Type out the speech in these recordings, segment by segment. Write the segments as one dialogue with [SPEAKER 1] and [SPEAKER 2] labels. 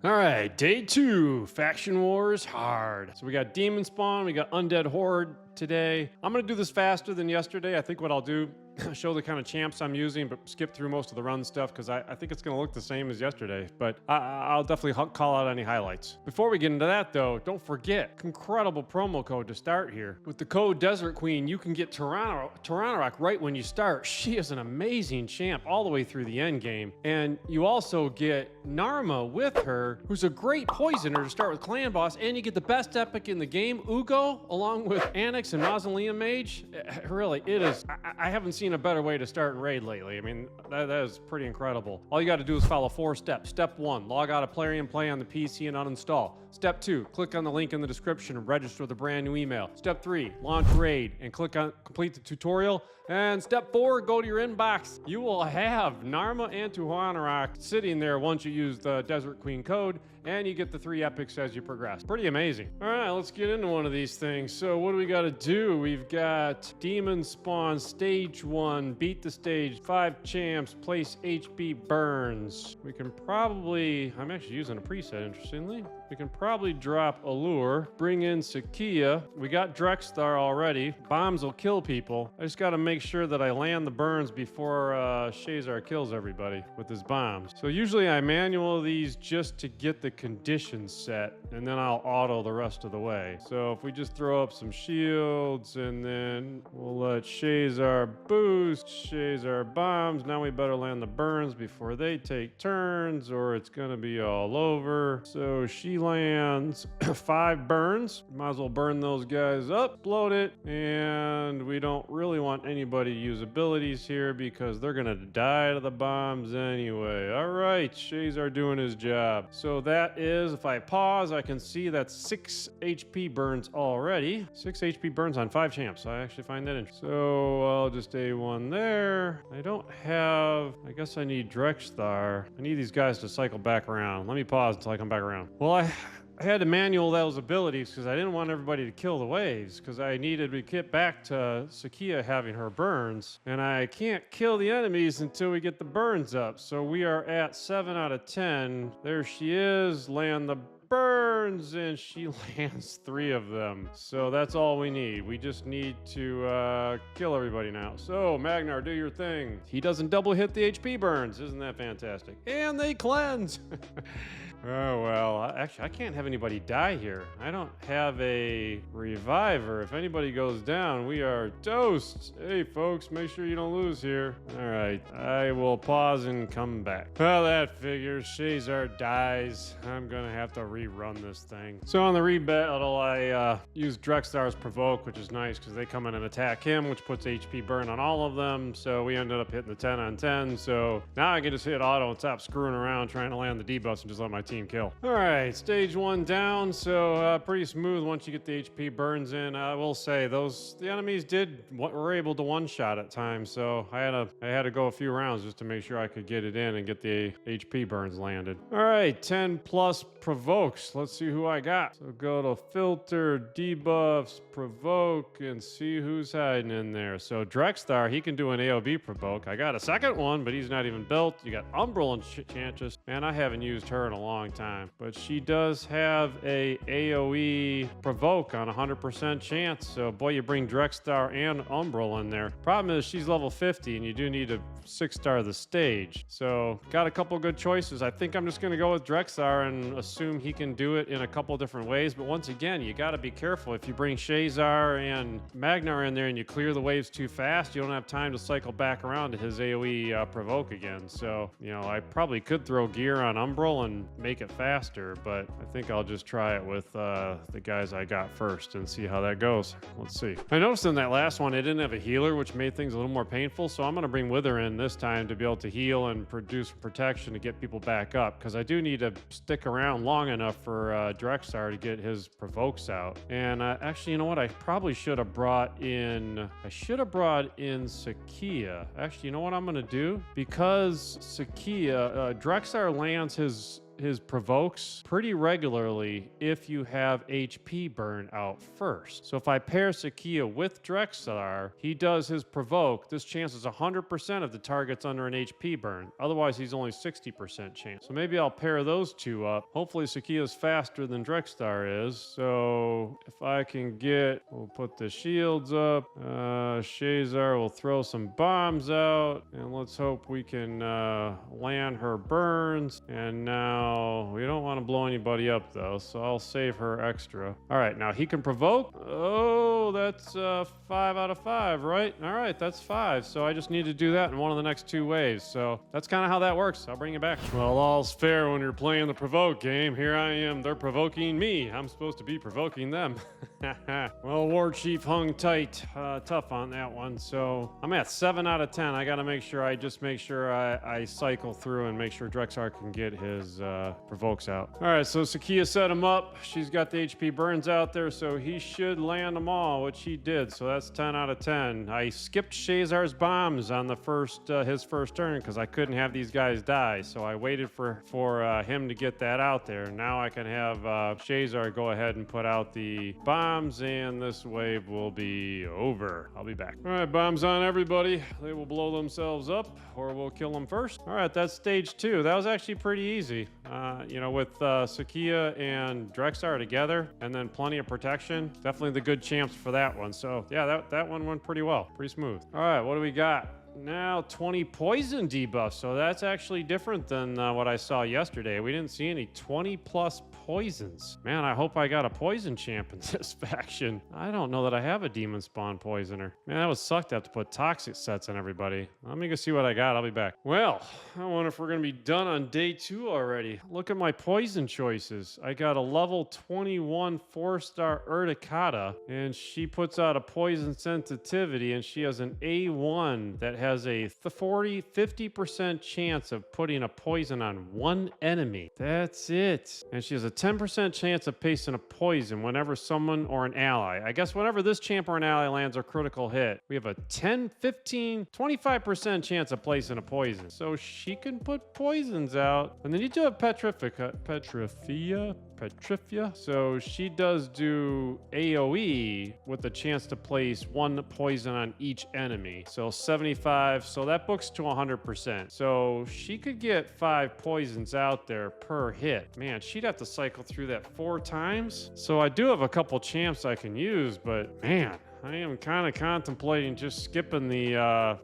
[SPEAKER 1] All right, day 2, Faction Wars Hard. So we got Demonspawn, we got Undead Horde today. I'm gonna do this faster than yesterday. I think what I'll do, show the kind of champs I'm using, but skip through most of the run stuff because I think it's gonna look the same as yesterday, but I'll definitely call out any highlights. Before we get into that though, don't forget, incredible promo code to start here. With the code Desert Queen, you can get Tyrannorak right when you start. She is an amazing champ all the way through the end game. And you also get Narma with her, who's a great poisoner to start with Clan Boss, and you get the best epic in the game, Uugo, along with Anax and Mausoleum Mage. Really, it is, I haven't seen a better way to start in Raid lately. I mean, that is pretty incredible. All you got to do is follow 4 steps. Step 1, log out of Plarium Play on the PC and uninstall. Step 2, click on the link in the description and register with a brand new email. Step 3, launch Raid and click on complete the tutorial. And step 4, go to your inbox. You will have Narma and Tyrannorak sitting there once you use the Desert Queen code, and you get the 3 epics as you progress. Pretty amazing. All right, let's get into one of these things. So what do we got to do? We've got Demonspawn Stage 1, beat the stage, 5 champs, place HP burns. We can probably, I'm actually using a preset, interestingly. We can probably drop Allure, bring in Sakia. We got Drexthar already. Bombs will kill people. I just got to make sure that I land the burns before Shazar kills everybody with his bombs. So usually I manual these just to get the conditions set, and then I'll auto the rest of the way. So if we just throw up some shields, and then we'll let Shazar boost, Shazar bombs. Now we better land the burns before they take turns, or it's gonna be all over. So she lands 5 burns. Might as well burn those guys up, explode it, and we don't really want anybody to use abilities here because they're gonna die to the bombs anyway. All right, Shazar doing his job. So that is, if I pause, I can see that's 6 HP burns already. 6 HP burns on 5 champs. I actually find that interesting. So I'll just A1 there. I don't have, I guess I need Drexthar. I need these guys to cycle back around. Let me pause until I come back around. Well, I had to manual those abilities because I didn't want everybody to kill the waves, because I needed to get back to Sakia having her burns, and I can't kill the enemies until we get the burns up. So we are at 7 out of 10. There she is, land the burns, and she lands 3 of them. So that's all we need. We just need to kill everybody now. So Magnar, do your thing. He doesn't double hit the HP burns. Isn't that fantastic? And they cleanse. Oh, well, actually, I can't have anybody die here. I don't have a reviver. If anybody goes down, we are toast. Hey, folks, make sure you don't lose here. All right, I will pause and come back. Well, that figures. Shazar dies. I'm going to have to rerun this thing. So on the rebattle, I used Drexthar's Provoke, which is nice because they come in and attack him, which puts HP burn on all of them. So we ended up hitting the 10 on 10. So now I can just hit auto and stop screwing around trying to land the debuffs and just let my team kill. All right, stage 1 down, so pretty smooth once you get the HP burns in. I will say the enemies were able to one-shot at times, so I had to go a few rounds just to make sure I could get it in and get the HP burns landed. All right, 10 plus provokes. Let's see who I got. So go to filter, debuffs, provoke, and see who's hiding in there. So Drexthar, he can do an AoB provoke. I got a second one, but he's not even built. You got Umbral Enchantress. Man, I haven't used her in a long time, but she does have a AoE provoke on 100% chance. So boy, you bring Drexthar and Umbral in there. Problem is she's level 50 and you do need to 6-star the stage. So got a couple good choices. I think I'm just going to go with Drexthar and assume he can do it in a couple different ways. But once again, you got to be careful. If you bring Shazar and Magnar in there and you clear the waves too fast, you don't have time to cycle back around to his AoE provoke again. So, you know, I probably could throw gear on Umbral and make it faster, but I think I'll just try it with the guys I got first and see how that goes. Let's see. I noticed in that last one, it didn't have a healer, which made things a little more painful. So I'm going to bring Wither in this time to be able to heal and produce protection to get people back up, because I do need to stick around long enough for Drexthar to get his provokes out. And actually, you know what? I probably should have brought in Sakia. Actually, you know what I'm going to do? Because Sakia, Drexthar lands his provokes pretty regularly if you have HP burn out first. So if I pair Sakia with Drexar, he does his provoke. This chance is 100% of the target's under an HP burn. Otherwise, he's only 60% chance. So maybe I'll pair those two up. Hopefully Sakia's faster than Drexar is. So if I can get, we'll put the shields up. Shazar will throw some bombs out. And let's hope we can land her burns. And now we don't want to blow anybody up though. So I'll save her extra. All right, now he can provoke. Oh, that's 5 out of 5, right? All right, that's 5. So I just need to do that in one of the next 2 waves. So that's kind of how that works. I'll bring it back. Well, all's fair when you're playing the provoke game. Here I am. They're provoking me. I'm supposed to be provoking them. Well, War Chief hung tight. Tough on that one. So I'm at 7 out of 10. I got to make sure I cycle through and make sure Drexar can get his provokes out. All right, so Sakia set him up. She's got the HP burns out there, so he should land them all, which he did. So that's 10 out of 10. I skipped Shazar's bombs on the his first turn because I couldn't have these guys die. So I waited for him to get that out there. Now I can have Shazar go ahead and put out the bombs, and this wave will be over. I'll be back. All right, bombs on everybody. They will blow themselves up, or we'll kill them first. All right, that's stage 2. That was actually pretty easy. With Sakia and Drexar together, and then plenty of protection. Definitely the good champs for that one. So yeah, that one went pretty well. Pretty smooth. All right, what do we got? Now 20 poison debuffs, so that's actually different than what I saw yesterday. We didn't see any 20 plus poisons. Man, I hope I got a poison champ in this faction. I don't know that I have a Demonspawn poisoner. Man, that would suck to have to put toxic sets on everybody. Let me go see what I got. I'll be back. Well, I wonder if we're gonna be done on day 2 already. Look at my poison choices. I got a level 21 4-star Urticata, and she puts out a poison sensitivity, and she has an A1 that has a 50% chance of putting a poison on one enemy. That's it. And she has a 10% chance of pasting a poison whenever someone or an ally. I guess whenever this champ or an ally lands a critical hit, we have a 10, 15, 25% chance of placing a poison. So she can put poisons out. And then you do have Petrifia. So she does do AoE with the chance to place 1 poison on each enemy. So 75, so that books to 100%. So she could get 5 poisons out there per hit. Man, she'd have to cycle through that 4 times. So I do have a couple champs I can use, but man, I am kind of contemplating just skipping the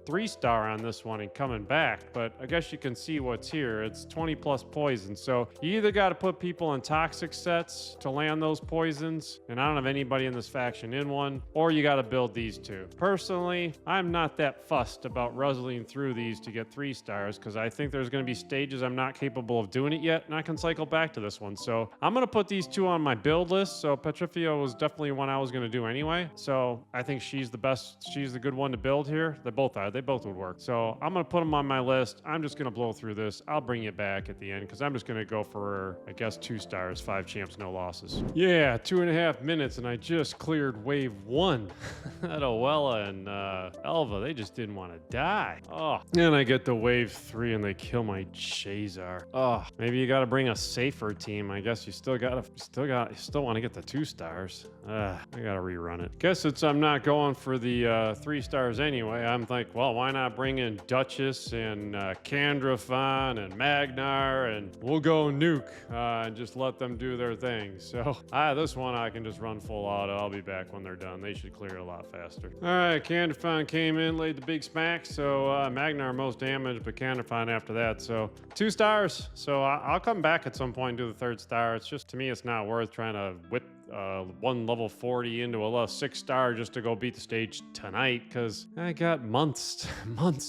[SPEAKER 1] 3-star on this one and coming back, but I guess you can see what's here. It's 20 plus poison, so you either got to put people in toxic sets to land those poisons, and I don't have anybody in this faction in one, or you got to build these 2. Personally, I'm not that fussed about ruzzling through these to get 3 stars because I think there's going to be stages I'm not capable of doing it yet, and I can cycle back to this one. So I'm going to put these 2 on my build list. So Petrifia was definitely one I was going to do anyway, so I think she's the best. She's the good one to build here. They both are. They both would work. So I'm going to put them on my list. I'm just going to blow through this. I'll bring it back at the end because I'm just going to go for, I guess, 2 stars, 5 champs, no losses. Yeah, 2.5 minutes, and I just cleared wave 1. That Owella and Elva, they just didn't want to die. Oh, and I get to wave 3, and they kill my Shazar. Oh, maybe you got to bring a safer team. I guess you still want to get the 2 stars. I got to rerun it. Guess I'm not going for the 3 stars anyway. I'm like, well, why not bring in Duchess and Candrafon and Magnar, and we'll go nuke and just let them do their thing. So this one I can just run full auto. I'll be back when they're done. They should clear it a lot faster. All right, Candrafon came in, laid the big smack. So Magnar most damage, but Candrafon after that. So 2 stars. So I'll come back at some point and do the 3rd star. It's just, to me, it's not worth trying to whip one level 40 into a level 6-star just to go beat the stage tonight, because I got months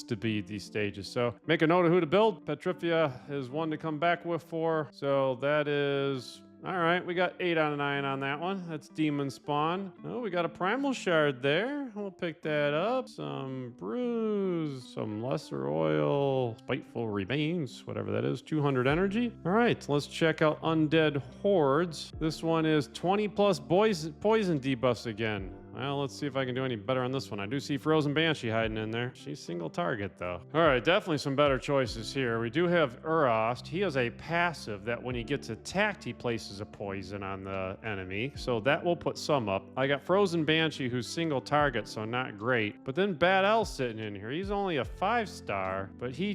[SPEAKER 1] to beat these stages. So make a note of who to build. Petrifia is one to come back with 4. So that is All right, we got 8 out of 9 on that one. That's Demonspawn. Oh, we got a Primal Shard there. We'll pick that up. Some Bruise, some Lesser Oil, Spiteful Remains, whatever that is, 200 energy. All right, let's check out Undead Hordes. This one is 20 plus poison debuffs again. Well, let's see if I can do any better on this one. I do see Frozen Banshee hiding in there. She's single target, though. All right, definitely some better choices here. We do have Urost. He has a passive that when he gets attacked, he places a poison on the enemy. So that will put some up. I got Frozen Banshee, who's single target, so not great. But then Bad L sitting in here. He's only a 5-star, but he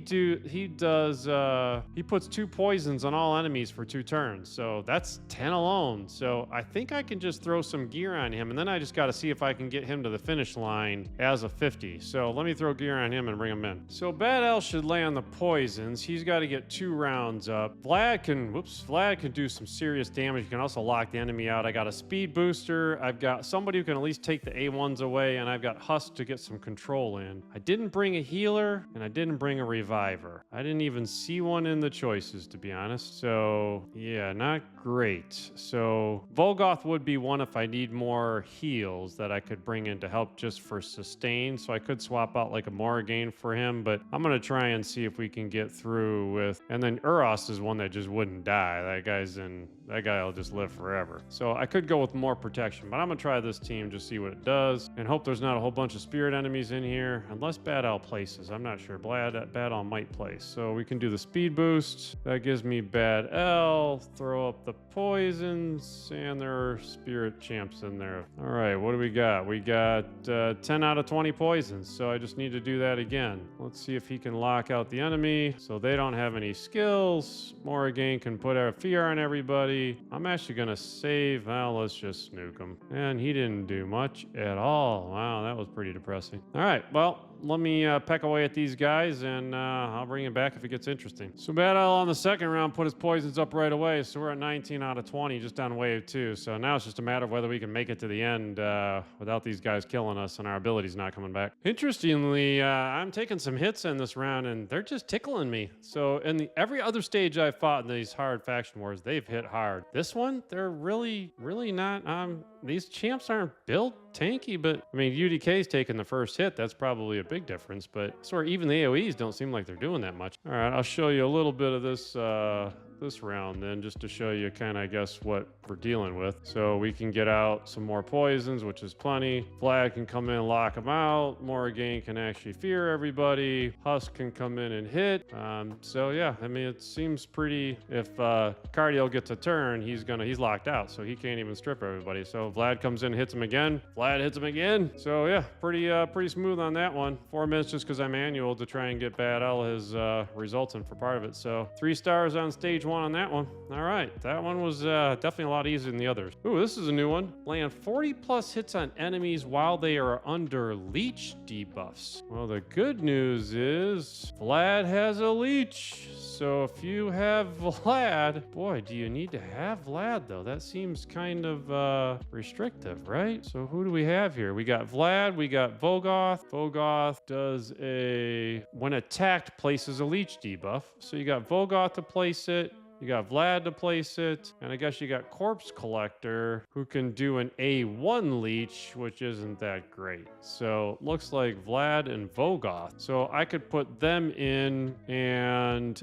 [SPEAKER 1] puts 2 poisons on all enemies for 2 turns. So that's 10 alone. So I think I can just throw some gear on him, and then I just got to see if I can get him to the finish line as a 50. So let me throw gear on him and bring him in. So Bad L should lay on the poisons. He's got to get 2 rounds up. Vlad can do some serious damage. He can also lock the enemy out. I got a speed booster. I've got somebody who can at least take the A1s away, and I've got Husk to get some control in. I didn't bring a healer, and I didn't bring a reviver. I didn't even see one in the choices, to be honest. So yeah, not great. So Volgoth would be one if I need more heals that I could bring in to help just for sustain. So I could swap out like a Morrigan for him, but I'm going to try and see if we can get through with, and then Urost is one that just wouldn't die. That guy will just live forever. So I could go with more protection, but I'm going to try this team, just see what it does, and hope there's not a whole bunch of spirit enemies in here, unless Bad Owl places. I'm not sure. Bad Owl might place. So we can do the speed boost. That gives me Bad L. Throw up the poisons, and there are spirit champs in there. All right, what do we got? We got 10 out of 20 poisons, so I just need to do that again. Let's see if he can lock out the enemy, so they don't have any skills. Morrigan can put a fear on everybody. I'm actually going to save. Well, let's just snook him. And he didn't do much at all. Wow, that was pretty depressing. All right, well, let me peck away at these guys, and I'll bring him back if it gets interesting. So Bad Owl on the second round put his poisons up right away, so we're at 19 out of 20 just on wave 2. So now it's just a matter of whether we can make it to the end without these guys killing us and our abilities not coming back. Interestingly, I'm taking some hits in this round, and they're just tickling me. So in every other stage I've fought in these hard faction wars, they've hit hard. This one, they're really not. These champs aren't built tanky, but I mean, UDK's taking the first hit. That's probably a big difference, but sort of even the AoEs don't seem like they're doing that much. All right, I'll show you a little bit of this this round then, just to show you kind of, I guess, what we're dealing with. So we can get out some more poisons, which is plenty. Vlad can come in and lock them out. Morrigan can actually fear everybody. Husk can come in and hit. So yeah, I mean, it seems pretty. If Cardio gets a turn, he's locked out, so he can't even strip everybody. So Vlad comes in, hits him again. Vlad hits him again. So yeah, pretty smooth on that one. 4 minutes just because I manual to try and get Bad L his results in for part of it. So 3 stars on stage 1 on that one. All right, that one was definitely a lot easier than the others. Ooh, this is a new one. Land 40 plus hits on enemies while they are under leech debuffs. Well, the good news is Vlad has a leech. So if you have Vlad, boy, do you need to have Vlad though? That seems kind of restrictive, right? So who do we have here? We got Vlad, we got Volgoth. Volgoth does when attacked, places a leech debuff. So you got Volgoth to place it. You got Vlad to place it, and I guess you got Corpse Collector, who can do an A1 leech, which isn't that great. So looks like Vlad and Volgoth. So I could put them in, and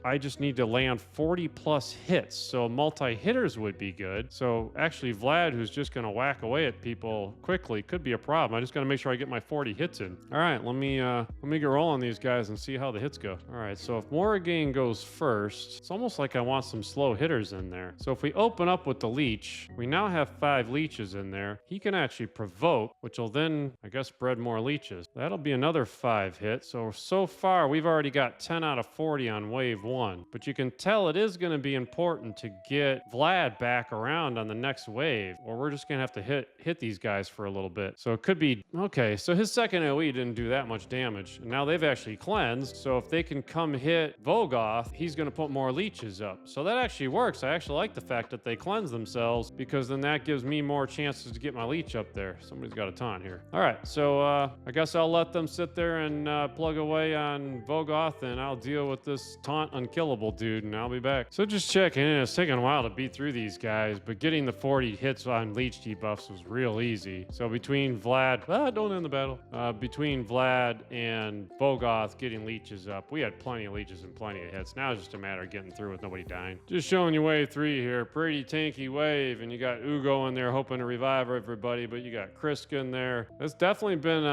[SPEAKER 1] I just need to land 40 plus hits. So multi-hitters would be good. So actually Vlad, who's just gonna whack away at people quickly, could be a problem. I just gotta make sure I get my 40 hits in. All right, let me get rolling on these guys and see how the hits go. All right, so if Morrigan goes first, it's almost like I want some slow hitters in there. So if we open up with the leech, we now have 5 leeches in there. He can actually provoke, which will then, I guess, bred more leeches. That'll be another 5 hits. So far, we've already got 10 out of 40 on wave 1. But you can tell it is going to be important to get Vlad back around on the next wave, or we're just going to have to hit these guys for a little bit. So it could be, okay, so his second AoE didn't do that much damage. And now they've actually cleansed. So if they can come hit Volgoth, he's going to put more leeches up. So that actually works. I actually like the fact that they cleanse themselves, because then that gives me more chances to get my leech up there. Somebody's got a taunt here. All right, so I guess I'll let them sit there and plug away on Volgoth, and I'll deal with this taunt unkillable dude, and I'll be back. So just checking in. It's taking a while to beat through these guys, but getting the 40 hits on leech debuffs was real easy. So between Vlad, don't end the battle. Between Vlad and Vogoth getting leeches up, we had plenty of leeches and plenty of hits. Now it's just a matter of getting through with nobody dying. Just showing you wave 3 here. Pretty tanky wave, and you got Uugo in there hoping to revive everybody, but you got Kriska in there. It's definitely been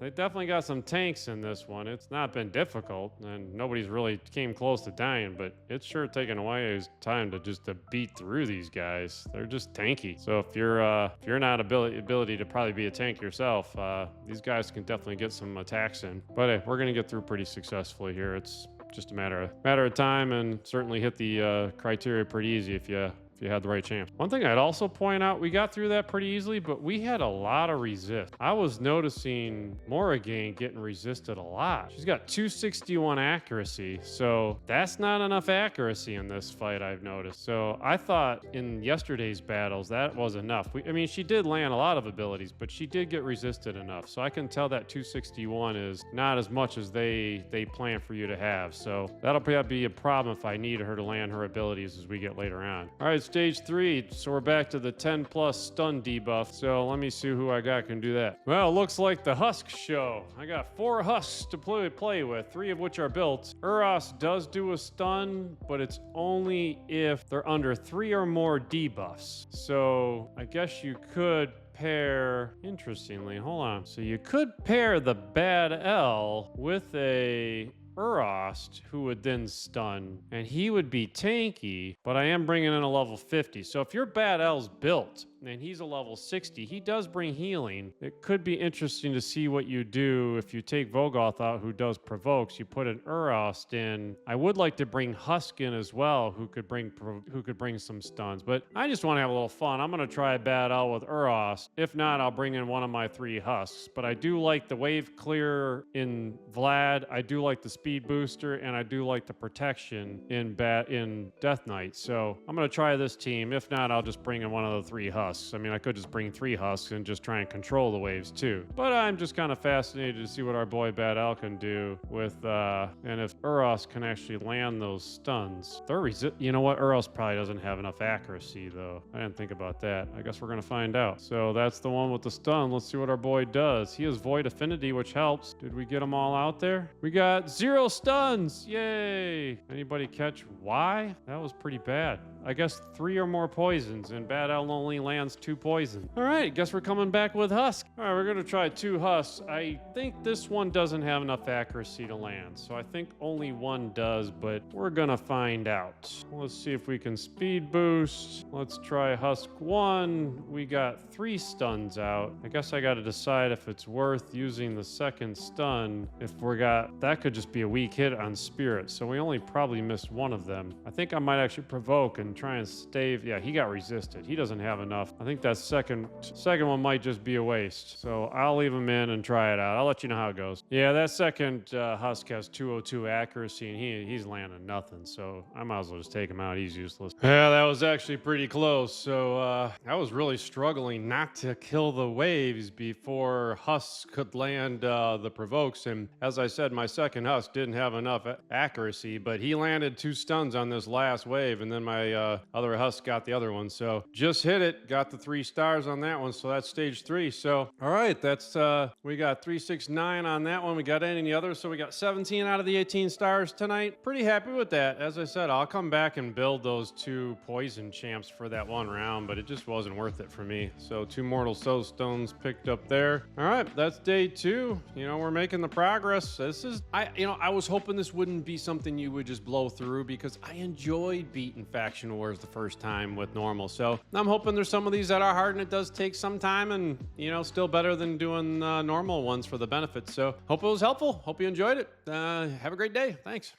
[SPEAKER 1] they definitely got some tanks in this one. It's not been difficult, and nobody's really came close to dying, but it's sure taken away his time to beat through these guys. They're just tanky. So if you're not ability to probably be a tank yourself, these guys can definitely get some attacks in. But hey, we're gonna get through pretty successfully here. It's just a matter of time, and certainly hit the criteria pretty easy if you had the right chance. One thing I'd also point out, we got through that pretty easily, but we had a lot of resist. I was noticing Morrigan getting resisted a lot. She's got 261 accuracy, so that's not enough accuracy in this fight, I've noticed. So I thought in yesterday's battles that was enough. I mean, she did land a lot of abilities, but she did get resisted enough. So I can tell that 261 is not as much as they plan for you to have. So that'll probably be a problem if I need her to land her abilities as we get later on. All right, stage 3, so we're back to the 10+ stun debuff. So let me see who I got can do that. Well, it looks like the Husk show. I got 4 Husks to play with, 3 of which are built. Uros does do a stun, but it's only if they're under 3 or more debuffs. So I guess you could pair, interestingly, hold on. So you could pair the Bad L with a Urost, who would then stun, and he would be tanky, but I am bringing in a level 50. So if your Bad L's built and he's a level 60, he does bring healing. It could be interesting to see what you do if you take Vogoth out, who does provokes. You put an Urost in. I would like to bring Husk in as well, who could bring some stuns, but I just want to have a little fun. I'm going to try Bad L with Urost. If not, I'll bring in one of my 3 Husks, but I do like the wave clear in Vlad. I do like the speed booster, and I do like the protection in Death Knight. So I'm going to try this team. If not, I'll just bring in one of the 3 Husks. I mean, I could just bring 3 Husks and just try and control the waves too. But I'm just kind of fascinated to see what our boy Bad L can do with, and if Uros can actually land those stuns. You know what? Uros probably doesn't have enough accuracy though. I didn't think about that. I guess we're going to find out. So that's the one with the stun. Let's see what our boy does. He has Void Affinity, which helps. Did we get them all out there? We got 0 stuns. Yay. Anybody catch why? That was pretty bad. I guess 3 or more poisons, and Bad L only lands 2 poison. All right, guess we're coming back with Husk. All right, we're gonna try 2 Husks. I think this one doesn't have enough accuracy to land, so I think only 1 does, but we're gonna find out. Let's see if we can speed boost. Let's try Husk 1. We got 3 stuns out. I guess I gotta decide if it's worth using the second stun. That could just be a weak hit on Spirit, so we only probably missed 1 of them. I think I might actually provoke and try and stave. Yeah, he got resisted. He doesn't have enough. I think that second one might just be a waste. So I'll leave him in and try it out. I'll let you know how it goes. Yeah, that second Husk has 202 accuracy, and he's landing nothing. So I might as well just take him out. He's useless. Yeah, that was actually pretty close. So I was really struggling not to kill the waves before Husk could land the provokes. And as I said, my second Husk didn't have enough accuracy, but he landed 2 stuns on this last wave, and then my other Husk got the other one. So just hit it, got the 3 stars on that one. So that's stage 3. So all right, that's we got 369 on that one. We got any others, so we got 17 out of the 18 stars tonight. Pretty happy with that. As I said, I'll come back and build those 2 poison champs for that 1 round, but it just wasn't worth it for me. So 2 mortal soul stones picked up there. All right, that's day 2. You know, we're making the progress. This is I was hoping this wouldn't be something you would just blow through, because I enjoyed beating Faction Wars the first time with normal. So I'm hoping there's some of these that are hard, and it does take some time, and still better than doing normal ones for the benefits. So hope it was helpful. Hope you enjoyed it. Have a great day. Thanks.